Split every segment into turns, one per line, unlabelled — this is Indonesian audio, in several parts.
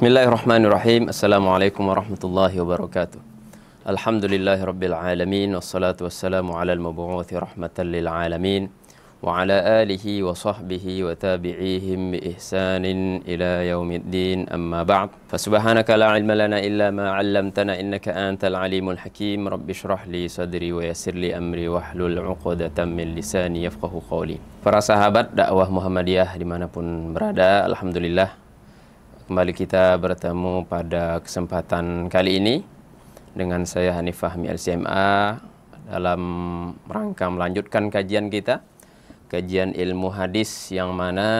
Bismillahirrahmanirrahim. Assalamualaikum warahmatullahi wabarakatuh. Alhamdulillahi rabbil alamin. Wassalatu wassalamu ala al-mabu'uthi rahmatan lil alamin. Wa ala alihi wa sahbihi wa tabi'ihim bi ihsanin ila yaumiddin, amma ba'd. Fasubhanaka la ilma lana illa ma 'allamtana innaka antal alimul hakim. Rabbi shrah li sadri wa yassir li amri wahlul 'uqdatam min lisani yafqahu qawli. Para sahabat dakwah Muhammadiyah dimanapun berada, alhamdulillah kembali kita bertemu pada kesempatan kali ini dengan saya Hanif Fahmi LCMA dalam rangka melanjutkan kajian kita, kajian ilmu hadis yang mana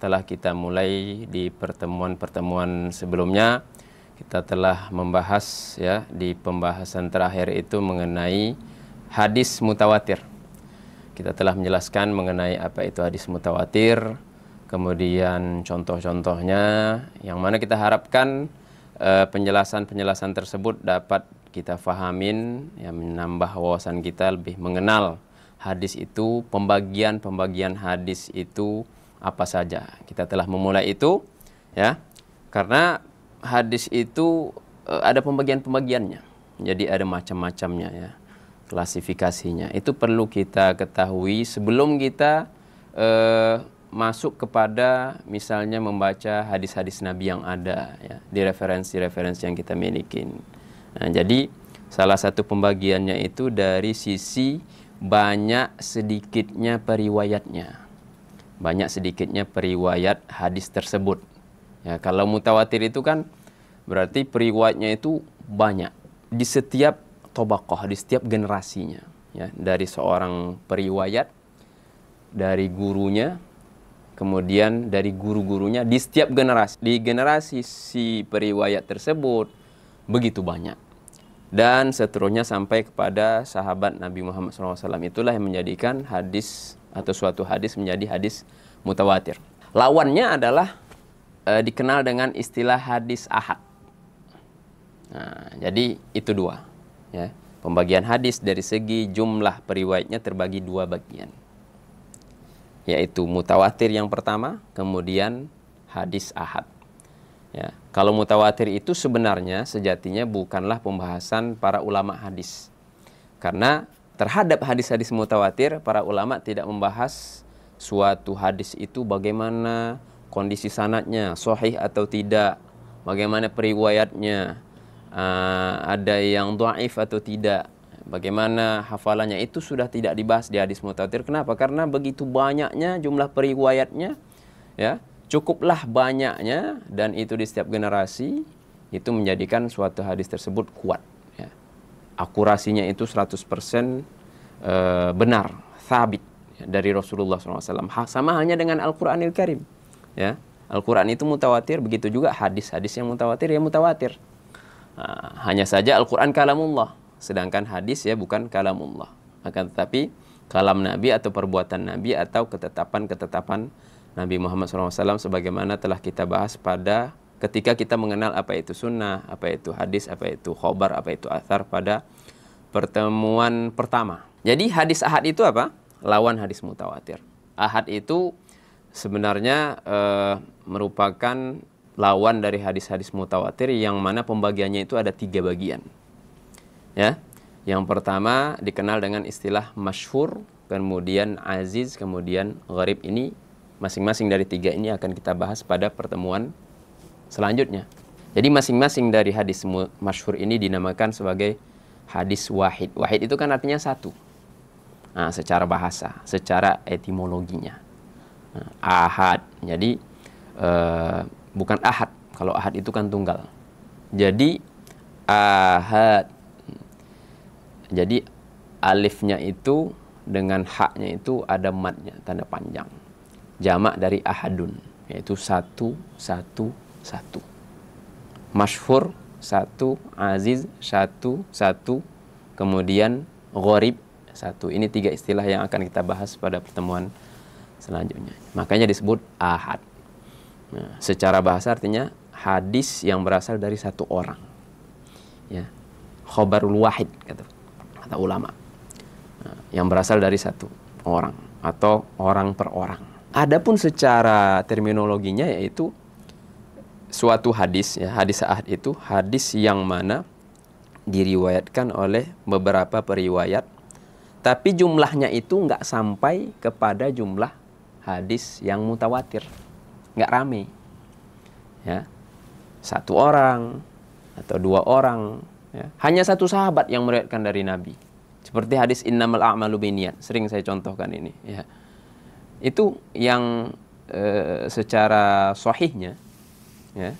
telah kita mulai di pertemuan-pertemuan sebelumnya. Kita telah membahas ya di pembahasan terakhir itu mengenai hadis mutawatir. Kita telah menjelaskan mengenai apa itu hadis mutawatir, kemudian contoh-contohnya yang mana kita harapkan penjelasan-penjelasan tersebut dapat kita fahamin, yang menambah wawasan kita lebih mengenal hadis itu, pembagian-pembagian hadis itu apa saja. Kita telah memulai itu ya, karena hadis itu ada pembagian-pembagiannya. Jadi ada macam-macamnya ya, klasifikasinya. Itu perlu kita ketahui sebelum kita masuk kepada misalnya membaca hadis-hadis Nabi yang ada ya, di referensi-referensi yang kita miliki. Nah, jadi salah satu pembagiannya itu dari sisi banyak sedikitnya periwayatnya. Banyak sedikitnya periwayat hadis tersebut. Ya, kalau mutawatir itu kan berarti periwayatnya itu banyak di setiap tobaqah, di setiap generasinya ya, dari seorang periwayat, dari gurunya, kemudian dari guru-gurunya di setiap generasi. Di generasi si periwayat tersebut begitu banyak. Dan seterusnya sampai kepada sahabat Nabi Muhammad SAW. Itulah yang menjadikan hadis atau suatu hadis menjadi hadis mutawatir. Lawannya adalah dikenal dengan istilah hadis ahad. Nah, jadi itu dua. Ya. Pembagian hadis dari segi jumlah periwayatnya terbagi dua bagian, yaitu mutawatir yang pertama, kemudian hadis ahad. Ya, kalau mutawatir itu sebenarnya sejatinya bukanlah pembahasan para ulama hadis. Karena terhadap hadis-hadis mutawatir, para ulama tidak membahas suatu hadis itu bagaimana kondisi sanadnya, sahih atau tidak, bagaimana periwayatnya, ada yang dhaif atau tidak, bagaimana hafalannya, itu sudah tidak dibahas di hadis mutawatir. Kenapa? Karena begitu banyaknya jumlah periwayatnya, ya, cukuplah banyaknya, dan itu di setiap generasi, itu menjadikan suatu hadis tersebut kuat. Ya. Akurasinya itu 100% benar, thabit ya, dari Rasulullah SAW. Sama halnya dengan Al-Quranil Karim. Ya. Al-Quran itu mutawatir, begitu juga hadis-hadis yang mutawatir, ya mutawatir. Hanya saja Al-Quran kalamullah, sedangkan hadis ya bukan kalamullah. Akan tetapi kalam Nabi atau perbuatan Nabi atau ketetapan-ketetapan Nabi Muhammad SAW sebagaimana telah kita bahas pada ketika kita mengenal apa itu sunnah, apa itu hadis, apa itu khobar, apa itu athar pada pertemuan pertama. Jadi hadis ahad itu apa? Lawan hadis mutawatir. Ahad itu sebenarnya merupakan lawan dari hadis-hadis mutawatir yang mana pembagiannya itu ada 3 bagian. Ya, yang pertama dikenal dengan istilah masyhur, kemudian aziz, kemudian gharib. Ini masing-masing dari 3 ini akan kita bahas pada pertemuan selanjutnya. Jadi masing-masing dari hadis masyhur ini dinamakan sebagai hadis wahid. Wahid itu kan artinya satu. Nah, secara bahasa, secara etimologinya. Nah, ahad. Jadi bukan ahad. Kalau ahad itu kan tunggal. Jadi ahad. Jadi alifnya itu dengan haknya itu ada matnya, tanda panjang. Jamak dari ahadun, yaitu satu, satu, satu. Masyhur, satu. Aziz, satu, satu. Kemudian gharib, satu. Ini 3 istilah yang akan kita bahas pada pertemuan selanjutnya. Makanya disebut ahad. Nah, secara bahasa artinya hadis yang berasal dari satu orang. Ya. Khobarul wahid kata ulama. Nah, yang berasal dari satu orang atau orang per orang. Adapun secara terminologinya yaitu suatu hadis, ya, hadis ahad itu hadis yang mana diriwayatkan oleh beberapa periwayat, tapi jumlahnya itu nggak sampai kepada jumlah hadis yang mutawatir, nggak rame, ya, satu orang atau dua orang, ya. Hanya satu sahabat yang meriwayatkan dari Nabi, seperti hadis innamal a'malu binniyat, sering saya contohkan ini, ya. Itu yang secara sahihnya, ya,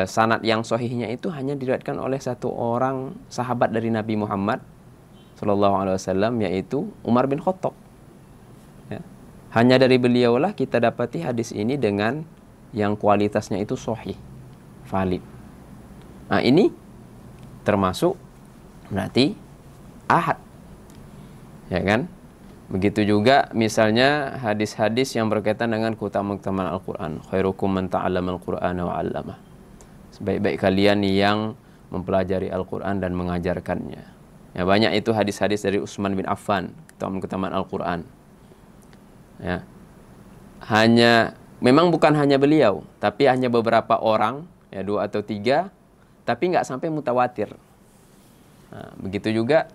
sanad yang sahihnya itu hanya diriwayatkan oleh satu orang sahabat dari Nabi Muhammad SAW, yaitu Umar bin Khattab, ya. Hanya dari beliaulah kita dapati hadis ini dengan yang kualitasnya itu sahih, valid. Nah, ini termasuk berarti ahad, ya kan? Begitu juga misalnya hadis-hadis yang berkaitan dengan keutamaan Al-Quran. Khairukum man ta'allama al-Qur'ana wa 'allamah. Sebaik-baik kalian yang mempelajari Al-Quran dan mengajarkannya. Ya, banyak itu hadis-hadis dari Utsman bin Affan, keutamaan Al-Quran. Ya. Memang bukan hanya beliau, tapi hanya beberapa orang, ya, 2 atau 3, tapi nggak sampai mutawatir. Nah, begitu juga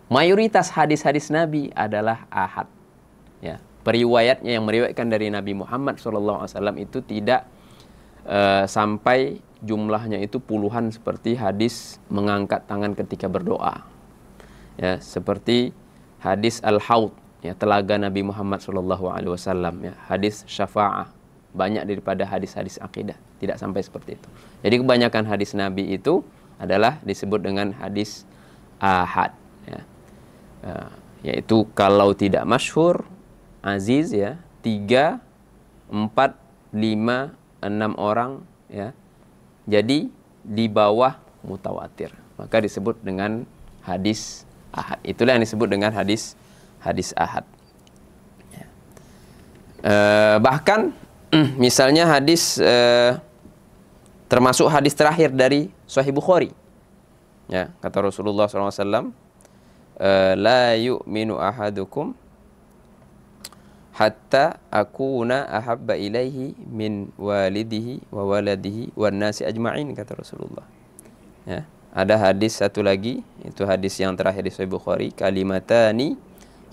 mayoritas hadis-hadis Nabi adalah ahad, ya. Periwayatnya yang meriwayatkan dari Nabi Muhammad SAW itu tidak sampai jumlahnya itu puluhan, seperti hadis mengangkat tangan ketika berdoa, ya, seperti hadis al-haud, ya, telaga Nabi Muhammad SAW, ya, hadis syafa'ah, banyak daripada hadis-hadis akidah, tidak sampai seperti itu. Jadi kebanyakan hadis Nabi itu adalah disebut dengan hadis ahad, ya. Yaitu kalau tidak masyhur, aziz, ya, 3, 4, 5, 6 orang, ya, jadi di bawah mutawatir, maka disebut dengan hadis ahad. Itulah yang disebut dengan hadis ahad, ya. Bahkan misalnya hadis termasuk hadis terakhir dari Sahih Bukhari, ya, kata Rasulullah SAW, la yu'minu ahadukum hatta akuna ahabba ilaihi min walidihi wa waladihi wan nasi ajma'in, kata Rasulullah. Ya, ada hadis satu lagi, itu hadis yang terakhir di Sahih Bukhari, kalimatani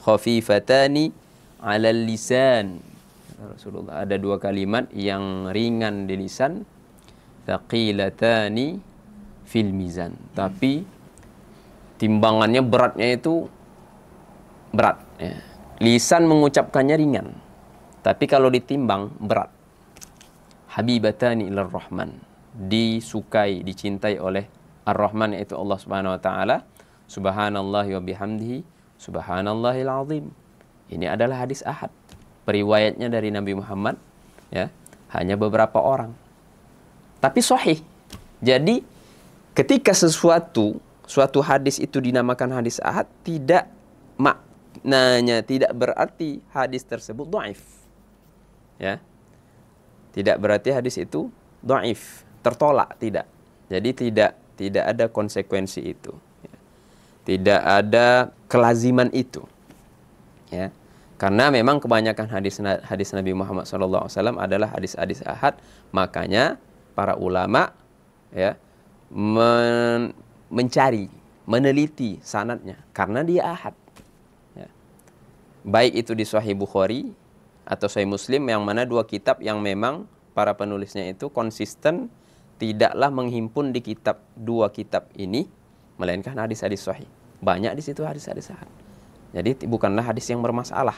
khafifatani 'alal lisan, kata Rasulullah. Ada 2 kalimat yang ringan di lisan, thaqilatani fil mizan, tapi timbangannya, beratnya itu berat, ya. Lisan mengucapkannya ringan, tapi kalau ditimbang berat. Habibatani ilar rahman, disukai, dicintai oleh ar-Rahman, yaitu Allah Subhanahu wa taala. Subhanallahi wa bihamdihi, subhanallahil azim. Ini adalah hadis ahad. Periwayatnya dari Nabi Muhammad, ya, hanya beberapa orang, tapi sahih. Jadi ketika suatu hadis itu dinamakan hadis ahad, tidak maknanya, tidak berarti hadis tersebut dhaif, ya. Tidak berarti hadis itu dhaif, tertolak, tidak. Jadi tidak ada konsekuensi itu, ya. Tidak ada kelaziman itu, ya. Karena memang kebanyakan hadis Nabi Muhammad SAW adalah hadis-hadis ahad, makanya para ulama, ya, mencari, meneliti sanadnya, karena dia ahad, ya. Baik itu di Sahih Bukhari atau Sahih Muslim, yang mana 2 kitab yang memang para penulisnya itu konsisten, tidaklah menghimpun di 2 kitab ini melainkan hadis-hadis sahih. Banyak di situ hadis-hadis ahad. Jadi bukanlah hadis yang bermasalah.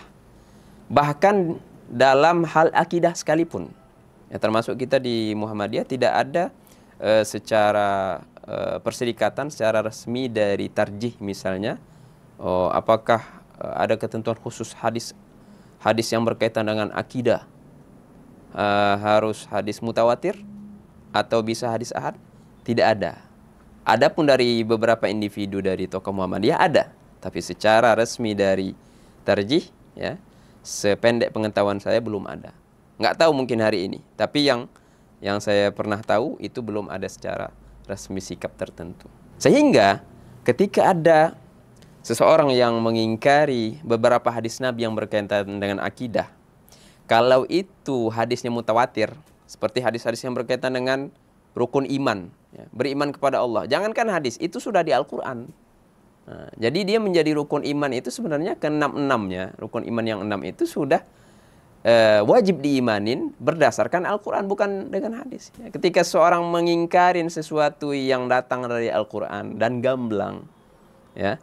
Bahkan dalam hal akidah sekalipun, ya, termasuk kita di Muhammadiyah, tidak ada secara perserikatan secara resmi dari tarjih, misalnya, apakah ada ketentuan khusus hadis yang berkaitan dengan akidah harus hadis mutawatir atau bisa hadis ahad? Tidak ada. Adapun dari beberapa individu dari tokoh Muhammadiyah ada, tapi secara resmi dari tarjih, ya, sependek pengetahuan saya belum ada. Nggak tahu mungkin hari ini, tapi yang saya pernah tahu itu belum ada secara resmi sikap tertentu. Sehingga ketika ada seseorang yang mengingkari beberapa hadis Nabi yang berkaitan dengan akidah, kalau itu hadisnya mutawatir, Seperti hadis-hadis yang berkaitan dengan rukun iman, ya, beriman kepada Allah. Jangankan hadis, itu sudah di Al-Quran. Nah, jadi dia menjadi rukun iman itu sebenarnya ke-6-6-nya. Rukun iman yang 6 itu sudah wajib diimanin berdasarkan Al-Quran, bukan dengan hadis. Ya, ketika seorang mengingkarin sesuatu yang datang dari Al-Quran dan gamblang, ya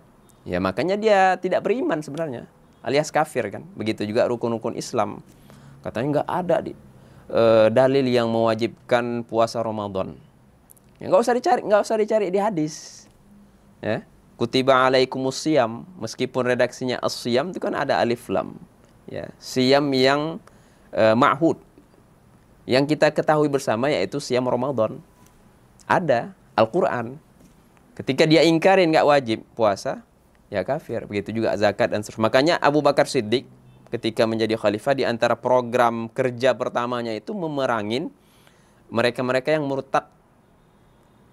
makanya dia tidak beriman sebenarnya, alias kafir kan. Begitu juga rukun-rukun Islam. Katanya nggak ada dalil yang mewajibkan puasa Ramadan. Ya, nggak usah dicari di hadis. Ya, kutiba alaikumusiyam, meskipun redaksinya as-siyam itu kan ada alif lam. Ya, siyam yang ma'hud, yang kita ketahui bersama, yaitu siyam Ramadan. Ada Al-Quran. Ketika dia ingkarin nggak wajib puasa, ya kafir. Begitu juga zakat dan seterusnya. Makanya Abu Bakar Siddiq ketika menjadi khalifah, di antara program kerja pertamanya itu memerangin mereka-mereka yang murtad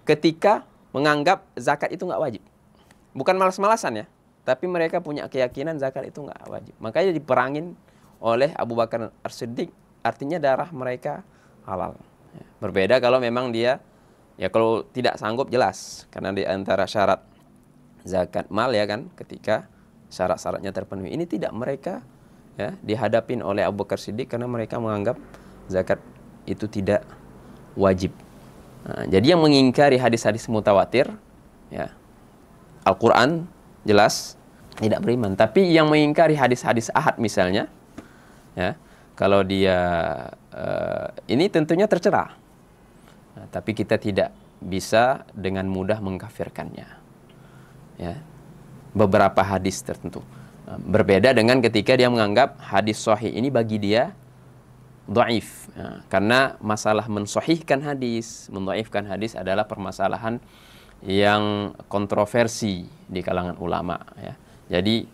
ketika menganggap zakat itu nggak wajib. Bukan malas-malasan ya, tapi mereka punya keyakinan zakat itu nggak wajib. Makanya diperangin oleh Abu Bakar As-Siddiq, artinya darah mereka halal. Berbeda kalau memang dia, ya kalau tidak sanggup jelas. Karena di antara syarat zakat mal ya kan, ketika syarat-syaratnya terpenuhi. Ini tidak, mereka ya dihadapin oleh Abu Bakar Siddiq karena mereka menganggap zakat itu tidak wajib. Nah, jadi yang mengingkari hadis-hadis mutawatir, ya Al-Quran jelas tidak beriman. Tapi yang mengingkari hadis-hadis ahad misalnya, ya kalau dia ini tentunya tercela. Nah, tapi kita tidak bisa dengan mudah mengkafirkannya. Ya, beberapa hadis tertentu. Berbeda dengan ketika dia menganggap hadis sahih ini bagi dia dhaif. Ya, karena masalah mensahihkan hadis, mendhaifkan hadis adalah permasalahan yang kontroversi di kalangan ulama. Ya. Jadi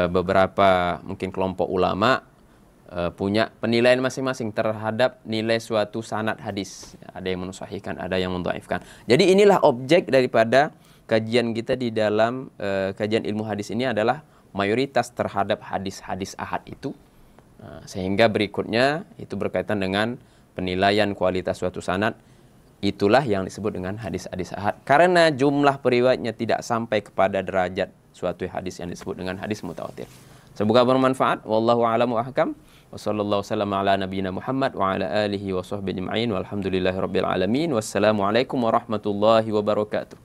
beberapa mungkin kelompok ulama punya penilaian masing-masing terhadap nilai suatu sanad hadis. Ada yang mensahihkan, ada yang mendhaifkan. Jadi inilah objek daripada kajian kita di dalam kajian ilmu hadis ini adalah mayoritas terhadap hadis-hadis ahad itu. Sehingga berikutnya itu berkaitan dengan penilaian kualitas suatu sanad. Itulah yang disebut dengan hadis-hadis ahad. Karena jumlah periwayatnya tidak sampai kepada derajat suatu hadis yang disebut dengan hadis mutawatir. Semoga bermanfaat. Wallahu a'lamu ahkam. Wa sallallahu wasallam ala nabiyyina Muhammad wa ala alihi wa sahbihi ajma'in. Walhamdulillahirabbil alamin. Wassalamualaikum warahmatullahi wabarakatuh.